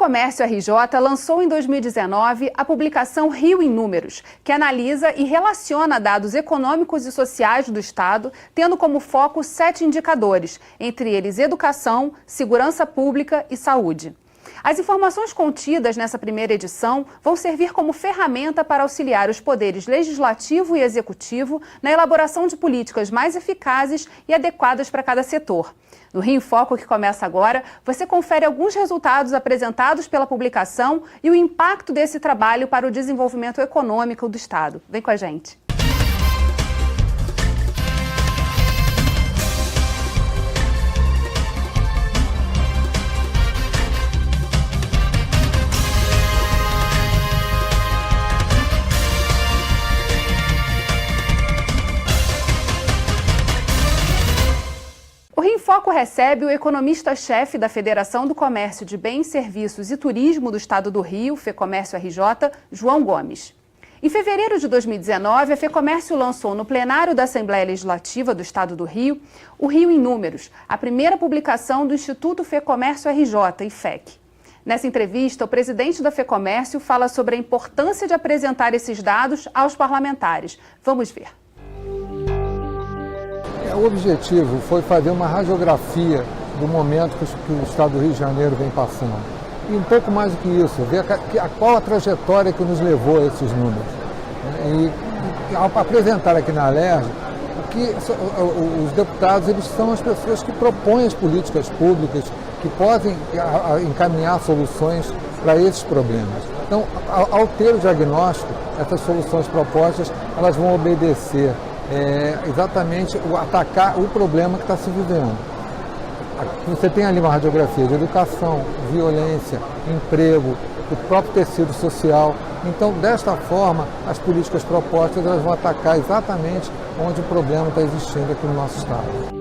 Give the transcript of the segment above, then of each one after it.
Fecomércio RJ lançou em 2019 a publicação Rio em Números, que analisa e relaciona dados econômicos e sociais do Estado, tendo como foco 7 indicadores, entre eles educação, segurança pública e saúde. As informações contidas nessa primeira edição vão servir como ferramenta para auxiliar os poderes legislativo e executivo na elaboração de políticas mais eficazes e adequadas para cada setor. No Rio em Foco, que começa agora, você confere alguns resultados apresentados pela publicação e o impacto desse trabalho para o desenvolvimento econômico do Estado. Vem com a gente. O Rio em Foco recebe o economista-chefe da Federação do Comércio de Bens, Serviços e Turismo do Estado do Rio, Fecomércio RJ, João Gomes. Em fevereiro de 2019, a Fecomércio lançou no plenário da Assembleia Legislativa do Estado do Rio o Rio em Números, a primeira publicação do Instituto Fecomércio RJ, IFEC. Nessa entrevista, o presidente da Fecomércio fala sobre a importância de apresentar esses dados aos parlamentares. Vamos ver. O objetivo foi fazer uma radiografia do momento que o Estado do Rio de Janeiro vem passando. E um pouco mais do que isso, ver qual a trajetória que nos levou a esses números. E ao apresentar aqui na Alerj, que os deputados eles são as pessoas que propõem as políticas públicas, que podem encaminhar soluções para esses problemas. Então, ao ter o diagnóstico, essas soluções propostas, elas vão obedecer exatamente atacar o problema que está se vivendo. Você tem ali uma radiografia de educação, violência, emprego, o próprio tecido social. Então, desta forma, as políticas propostas elas vão atacar exatamente onde o problema está existindo aqui no nosso Estado.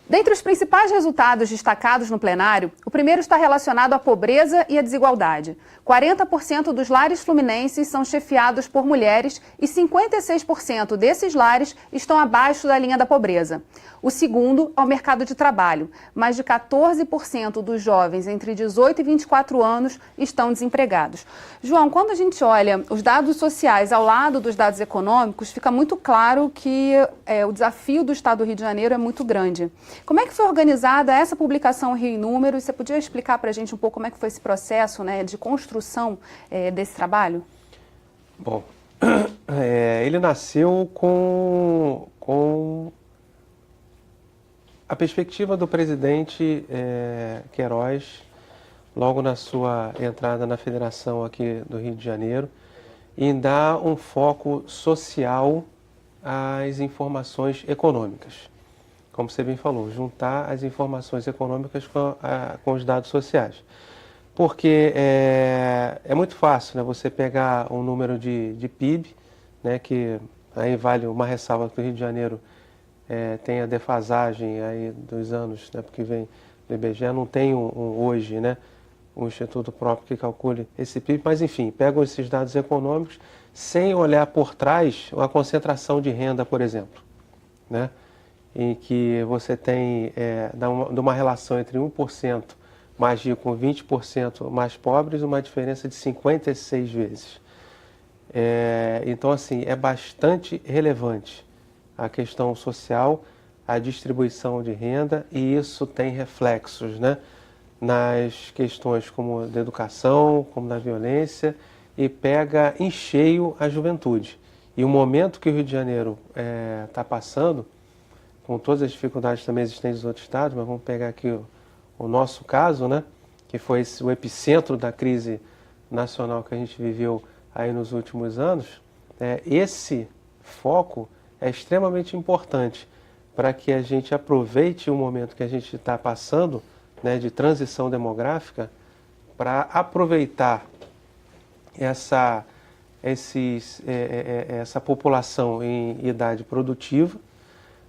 Dentre os principais resultados destacados no plenário, o primeiro está relacionado à pobreza e à desigualdade. 40% dos lares fluminenses são chefiados por mulheres e 56% desses lares estão abaixo da linha da pobreza. O segundo é o mercado de trabalho. Mais de 14% dos jovens entre 18 e 24 anos estão desempregados. João, quando a gente olha os dados sociais ao lado dos dados econômicos, fica muito claro que o desafio do Estado do Rio de Janeiro é muito grande. Como é que foi organizada essa publicação Rio em Números? Você podia explicar para a gente um pouco como é que foi esse processo, né, de construção desse trabalho? Bom, ele nasceu com a perspectiva do presidente Queiroz, logo na sua entrada na federação aqui do Rio de Janeiro, em dar um foco social às informações econômicas. Como você bem falou, juntar as informações econômicas com os dados sociais. Porque é muito fácil, né, você pegar um número de PIB, né, que aí vale uma ressalva que o Rio de Janeiro tem a defasagem aí dos anos, né, porque vem do IBGE, não tem hoje, né, um instituto próprio que calcule esse PIB, mas enfim, pegam esses dados econômicos sem olhar por trás a concentração de renda, por exemplo, né? Em que você tem de uma relação entre 1% mais rico com 20% mais pobres, uma diferença de 56 vezes. Então, assim, é bastante relevante a questão social, a distribuição de renda, e isso tem reflexos, né, nas questões como da educação, como da violência, e pega em cheio a juventude. E o momento que o Rio de Janeiro está passando, com todas as dificuldades também existentes nos outros estados, mas vamos pegar aqui o nosso caso, né, que foi o epicentro da crise nacional que a gente viveu aí nos últimos anos. Esse foco é extremamente importante para que a gente aproveite o momento que a gente está passando, né, de transição demográfica, para aproveitar essa população em idade produtiva,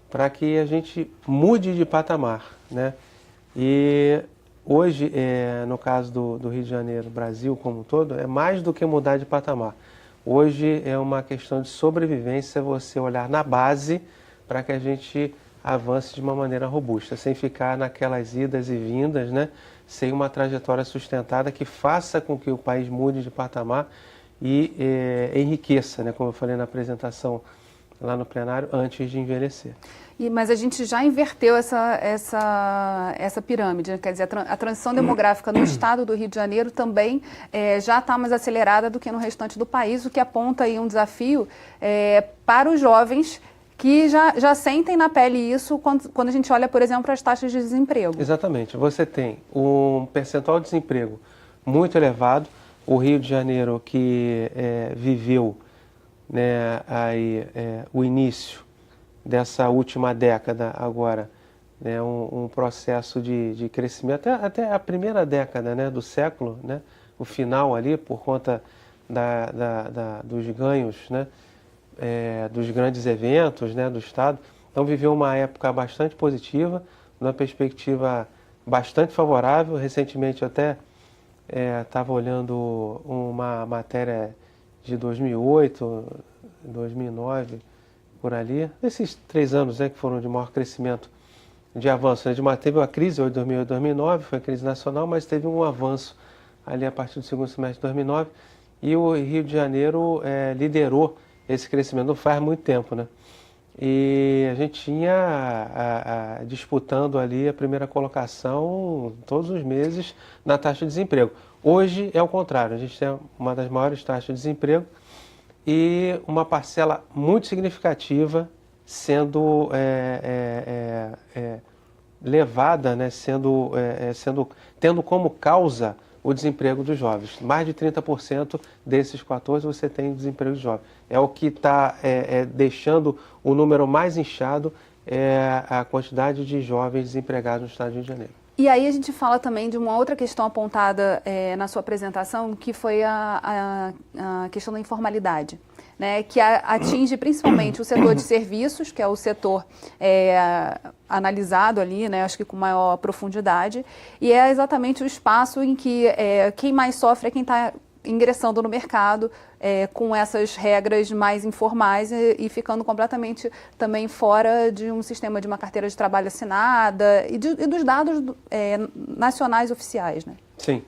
para que a gente mude de patamar, né? E hoje, no caso do Rio de Janeiro, Brasil como um todo, é mais do que mudar de patamar. Hoje é uma questão de sobrevivência, você olhar na base para que a gente avance de uma maneira robusta, sem ficar naquelas idas e vindas, né? sem uma trajetória sustentada que faça com que o país mude de patamar e enriqueça, né, como eu falei na apresentação lá no plenário, antes de envelhecer. Mas a gente já inverteu essa pirâmide, né? Quer dizer, a transição demográfica no estado do Rio de Janeiro também já está mais acelerada do que no restante do país, o que aponta aí um desafio para os jovens que já sentem na pele isso quando a gente olha, por exemplo, para as taxas de desemprego. Exatamente. Você tem um percentual de desemprego muito elevado. O Rio de Janeiro que viveu, né, o início dessa última década agora, né, um processo de crescimento, até a primeira década, né, do século, né, o final ali, por conta dos ganhos, né, dos grandes eventos, né, do Estado. Então viveu uma época bastante positiva, uma perspectiva bastante favorável. Recentemente eu até estava olhando uma matéria de 2008, 2009, por ali, esses 3 anos, né, que foram de maior crescimento, de avanço. Né, teve uma crise em 2008, 2009, foi a crise nacional, mas teve um avanço ali a partir do segundo semestre de 2009, e o Rio de Janeiro liderou esse crescimento não faz muito tempo, né? E a gente tinha disputando ali a primeira colocação todos os meses na taxa de desemprego. Hoje é o contrário, a gente tem uma das maiores taxas de desemprego e uma parcela muito significativa sendo levada, né, tendo como causa o desemprego dos jovens. Mais de 30% desses 14 você tem desemprego de jovens. É o que está deixando o número mais inchado, a quantidade de jovens desempregados no estado do Rio de Janeiro. E aí a gente fala também de uma outra questão apontada na sua apresentação, que foi a questão da informalidade, né, que atinge principalmente o setor de serviços, que é o setor analisado ali, né, acho que com maior profundidade, e é exatamente o espaço em que quem mais sofre é quem está ingressando no mercado com essas regras mais informais e ficando completamente também fora de um sistema de uma carteira de trabalho assinada e dos dados nacionais oficiais, né? Sim.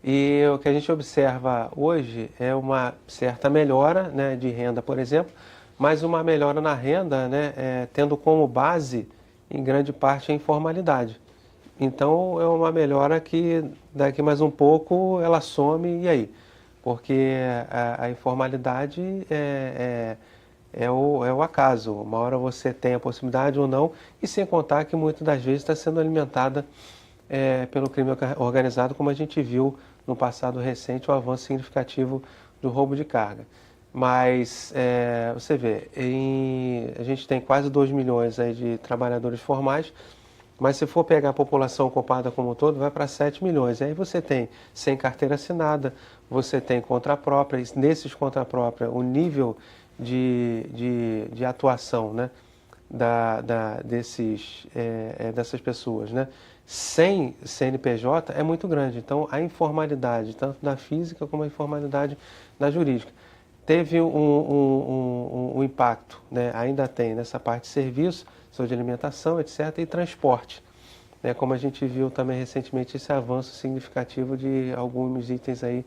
E o que a gente observa hoje é uma certa melhora, né, de renda, por exemplo, mas uma melhora na renda, né, tendo como base, em grande parte, a informalidade. Então, é uma melhora que daqui mais um pouco ela some, e aí? Porque a informalidade é o acaso. Uma hora você tem a possibilidade ou não, e sem contar que muitas das vezes está sendo alimentada pelo crime organizado, como a gente viu no passado recente, o avanço significativo do roubo de carga. Mas você vê, a gente tem quase 2 milhões aí de trabalhadores formais, mas se for pegar a população ocupada como um todo, vai para 7 milhões. E aí você tem sem carteira assinada, você tem conta própria, e nesses conta própria o nível de atuação, né, dessas pessoas, né, sem CNPJ é muito grande. Então a informalidade, tanto na física como a informalidade na jurídica, teve um impacto, né, ainda tem nessa parte de serviço, saúde de alimentação, etc., e transporte, né, como a gente viu também recentemente esse avanço significativo de alguns itens aí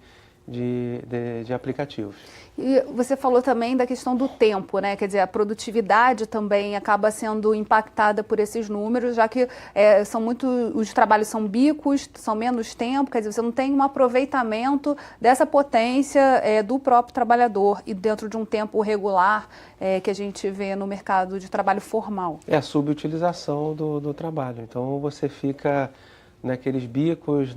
de aplicativos. E você falou também da questão do tempo, né? Quer dizer, a produtividade também acaba sendo impactada por esses números, já que os trabalhos são bicos, são menos tempo, quer dizer, você não tem um aproveitamento dessa potência do próprio trabalhador e dentro de um tempo regular que a gente vê no mercado de trabalho formal. É a subutilização do trabalho. Então você fica naqueles bicos,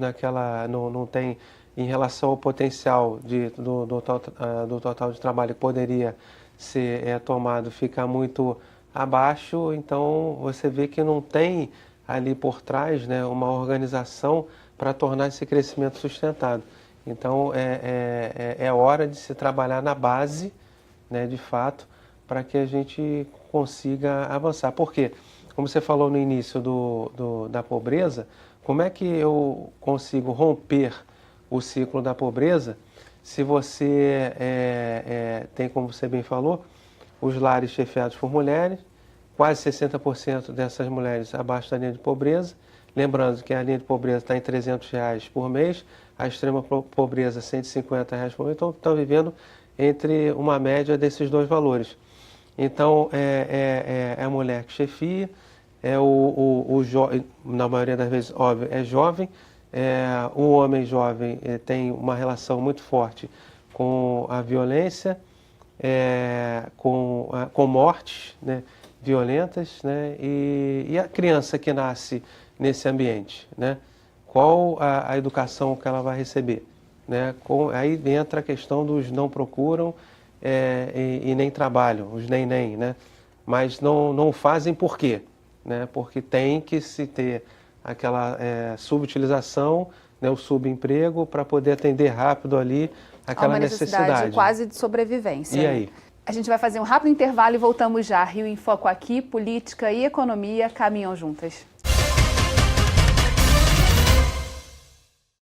não tem, em relação ao potencial do total de trabalho que poderia ser tomado, fica muito abaixo. Então você vê que não tem ali por trás, né, uma organização para tornar esse crescimento sustentado. Então é hora de se trabalhar na base, né, de fato, para que a gente consiga avançar. Por quê? Como você falou no início da pobreza, como é que eu consigo romper o ciclo da pobreza se você tem, como você bem falou, os lares chefiados por mulheres, quase 60% dessas mulheres abaixo da linha de pobreza, Lembrando que a linha de pobreza está em R$300 por mês, a extrema pobreza R$150 por mês, então estão vivendo entre uma média desses dois valores. Então, é a mulher que chefia, na maioria das vezes, óbvio, é jovem, o homem jovem tem uma relação muito forte com a violência, com mortes, né, violentas, né, e a criança que nasce nesse ambiente, né, qual a educação que ela vai receber, né, aí entra a questão dos não procuram e nem trabalham, os nem, né, mas não fazem por quê? Né, porque tem que se ter aquela subutilização, né, o subemprego para poder atender rápido ali aquela necessidade quase de sobrevivência. E né? aí? A gente vai fazer um rápido intervalo e voltamos já. Rio em Foco aqui, política e economia caminham juntas.